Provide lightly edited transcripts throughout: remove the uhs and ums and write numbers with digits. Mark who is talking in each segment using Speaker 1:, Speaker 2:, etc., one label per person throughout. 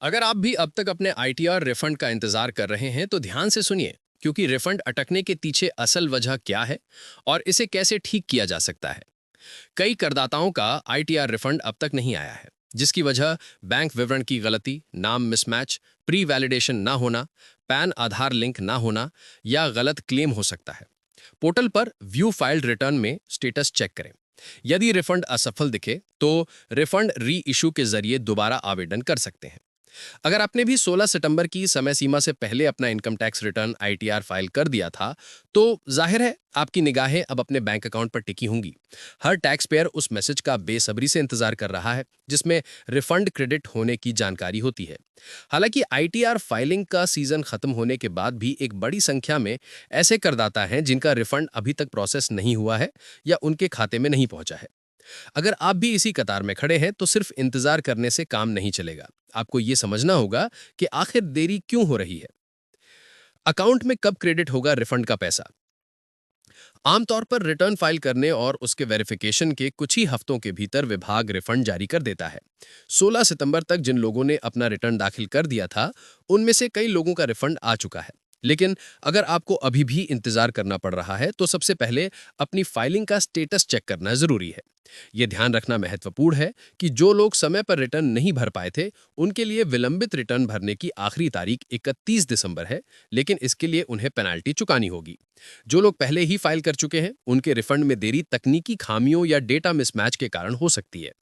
Speaker 1: अगर आप भी अब तक अपने आईटीआर रिफंड का इंतजार कर रहे हैं तो ध्यान से सुनिए, क्योंकि रिफंड अटकने के पीछे असल वजह क्या है और इसे कैसे ठीक किया जा सकता है। कई करदाताओं का आईटीआर रिफंड अब तक नहीं आया है, जिसकी वजह बैंक विवरण की गलती, नाम मिसमैच, प्री वैलिडेशन ना होना, पैन आधार लिंक ना होना या गलत क्लेम हो सकता है। पोर्टल पर व्यू फाइल्ड रिटर्न में स्टेटस चेक करें। यदि रिफंड असफल दिखे तो रिफंड री इशू के जरिए दोबारा आवेदन कर सकते हैं। अगर आपने भी 16 सितंबर की समय सीमा से पहले अपना income tax return ITR file कर दिया था, तो जाहिर है आपकी निगाहें अब अपने बैंक अकाउंट पर टिकी होंगी। हर टैक्स पेयर उस मैसेज का बेसब्री से इंतजार कर रहा है, जिसमें रिफंड क्रेडिट होने की जानकारी होती है। हालांकि आईटीआर फाइलिंग का सीजन खत्म होने के बाद भी एक बड़ी संख्या में ऐसे करदाता हैं जिनका रिफंड अभी तक प्रोसेस नहीं हुआ है या उनके खाते में नहीं पहुंचा है। अगर आप भी इसी कतार में खड़े हैं तो सिर्फ इंतजार करने से काम नहीं चलेगा। आपको ये समझना होगा कि आखिर देरी क्यों हो रही है। अकाउंट में कब क्रेडिट होगा रिफंड का पैसा? आमतौर पर रिटर्न फाइल करने और उसके वेरिफिकेशन के कुछ ही हफ्तों के भीतर विभाग रिफंड जारी कर देता है। 16 सितंबर तक जिन लोगों ने अपना रिटर्न दाखिल कर दिया था, उनमें से कई लोगों का रिफंड आ चुका है। लेकिन अगर आपको अभी भी इंतजार करना पड़ रहा है तो सबसे पहले अपनी फाइलिंग का स्टेटस चेक करना जरूरी है। यह ध्यान रखना महत्वपूर्ण है कि जो लोग समय पर रिटर्न नहीं भर पाए थे, उनके लिए विलंबित रिटर्न भरने की आखिरी तारीख 31 दिसंबर है, लेकिन इसके लिए उन्हें पेनाल्टी चुकानी होगी। जो लोग पहले ही फाइल कर चुके हैं, उनके रिफंड में देरी तकनीकी खामियों या डेटा मिसमैच के कारण हो सकती है।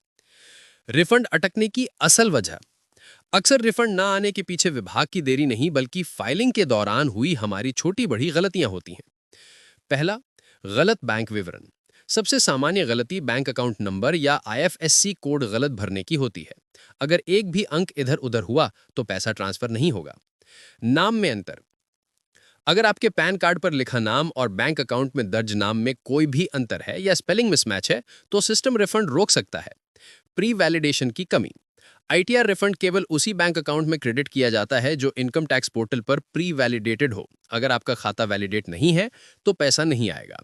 Speaker 1: रिफंड अटकने की असल वजह। अक्सर रिफंड ना आने के पीछे विभाग की देरी नहीं, बल्कि फाइलिंग के दौरान हुई हमारी छोटी बड़ी गलतियां होती हैं। पहला, गलत बैंक विवरण। सबसे सामान्य गलती बैंक अकाउंट नंबर या आईएफएससी कोड गलत भरने की होती है। अगर एक भी अंक इधर उधर हुआ तो पैसा ट्रांसफर नहीं होगा। नाम में अंतर। अगर आपके पैन कार्ड पर लिखा नाम और बैंक अकाउंट में दर्ज नाम में कोई भी अंतर है या स्पेलिंग मिसमैच है, तो सिस्टम रिफंड रोक सकता है। प्री वैलिडेशन की कमी। आईटीआर रिफंड केवल उसी बैंक अकाउंट में क्रेडिट किया जाता है जो इनकम टैक्स पोर्टल पर प्री वैलिडेटेड हो। अगर आपका खाता वैलिडेट नहीं है तो पैसा नहीं आएगा।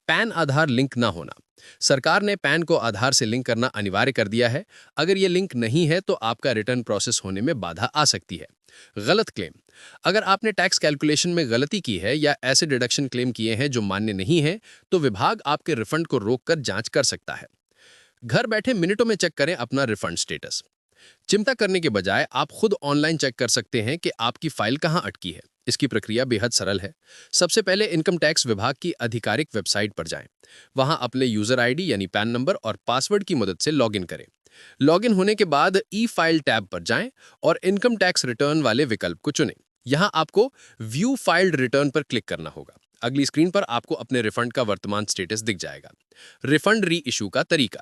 Speaker 1: पैन आधार लिंक ना होना। सरकार ने पैन को आधार से लिंक करना अनिवार्य कर दिया है। अगर ये लिंक नहीं है तो आपका रिटर्न प्रोसेस होने में बाधा आ सकती है। गलत क्लेम। अगर आपने टैक्स कैलकुलेशन में गलती की है या ऐसे डिडक्शन क्लेम किए हैं जो मान्य नहीं है, तो विभाग आपके रिफंड को रोककर जांच कर सकता है। घर बैठे मिनटों में चेक करें अपना रिफंड स्टेटस। चिंता करने के बजाय आप खुद ऑनलाइन चेक कर सकते हैं कि आपकी फाइल कहां अटकी है। इसकी प्रक्रिया बेहद सरल है। सबसे पहले इनकम टैक्स विभाग की आधिकारिक वेबसाइट पर जाएं। वहां अपने यूजर आईडी यानी पैन नंबर और पासवर्ड की मदद से लॉगिन करें। लॉगिन होने के बाद ई फाइल टैब पर जाएं और इनकम टैक्स रिटर्न वाले विकल्प को चुनें। यहां आपको व्यू फाइल्ड रिटर्न पर क्लिक करना होगा। अगली स्क्रीन पर आपको अपने रिफंड का वर्तमान स्टेटस दिख जाएगा। रिफंड री इशू का तरीका।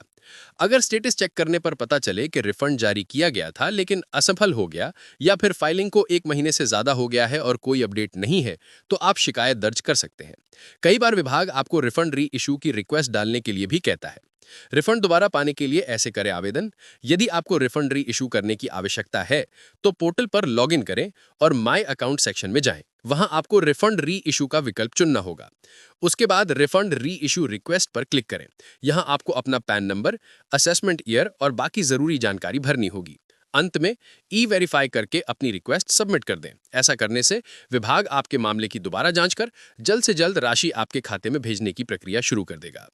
Speaker 1: अगर स्टेटस चेक करने पर पता चले कि रिफंड जारी किया गया था लेकिन असफल हो गया, या फिर फाइलिंग को 1 महीने से ज्यादा हो गया है और कोई अपडेट नहीं है, तो आप शिकायत दर्ज कर सकते हैं। कई बार विभाग आपको रिफंड री इशू की रिक्वेस्ट डालने के लिए भी कहता है। रिफंड दोबारा पाने के लिए ऐसे करें आवेदन। यदि आपको रिफंड री इशू करने की आवश्यकता है तो पोर्टल पर लॉगिन करें और माय अकाउंट सेक्शन में जाएं। वहां आपको रिफंड री इशू का विकल्प चुनना होगा। उसके बाद रिफंड री इशू रिक्वेस्ट पर क्लिक करें। यहां आपको अपना पैन नंबर, असेसमेंट ईयर और बाकी जरूरी जानकारी भरनी होगी। अंत में ई वेरीफाई करके अपनी रिक्वेस्ट सबमिट कर दें। ऐसा करने से विभाग आपके मामले की दोबारा जांच कर जल्द से जल्द राशि आपके खाते में भेजने की प्रक्रिया शुरू कर देगा।